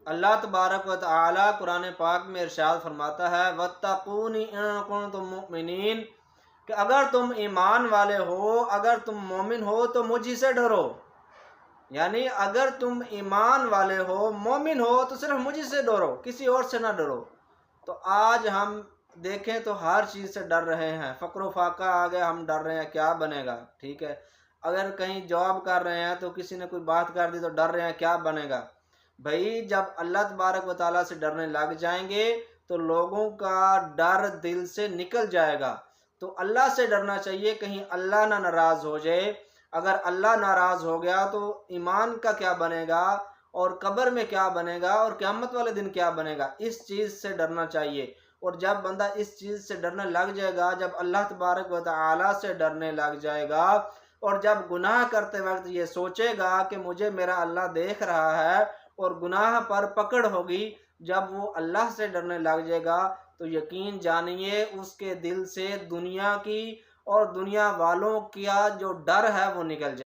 اللہ تبارک و تعالی قرآن پاک میں ارشاد فرماتا ہے وَاتَّقُونِ إِن كُنتُم مُؤْمِنِينَ کہ اگر تم ایمان والے ہو، اگر تم مومن ہو تو مجھ ہی سے ڈرو۔ یعنی اگر تم ایمان والے ہو، مومن ہو تو صرف مجھ ہی سے ڈرو، کسی اور سے نہ ڈرو۔ تو آج ہم دیکھیں تو ہر چیز سے ڈر رہے ہیں، فقر و فاقہ آ گیا، ہم ڈر رہے ہیں کیا بنے گا، ٹھیک ہے۔ اگر کہیں جاب کر رہے ہیں تو کسی نے کوئی بات کر دی تو ڈر رہے ہیں کیا بنے گا۔ بھائی جب اللہ تبارک و تعالیٰ سے ڈرنے لگ جائیں گے تو لوگوں کا ڈر دل سے نکل جائے گا۔ تو اللہ سے ڈرنا چاہیے، کہیں اللہ نہ ناراض ہو جائے۔ اگر اللہ ناراض ہو گیا تو ایمان کا کیا بنے گا، اور قبر میں کیا بنے گا، اور قیامت والے دن کیا بنے گا۔ اس چیز سے ڈرنا چاہیے۔ اور جب بندہ اس چیز سے ڈرنے لگ جائے گا، جب اللہ تبارک و تعالیٰ سے ڈرنے لگ جائے گا، اور جب گناہ کرتے وقت یہ سوچے گا کہ مجھے میرا اللہ دیکھ رہا ہے اور گناہ پر پکڑ ہوگی، جب وہ اللہ سے ڈرنے لگ جائے گا تو یقین جانیے اس کے دل سے دنیا کی اور دنیا والوں کا جو ڈر ہے وہ نکل جائے گا۔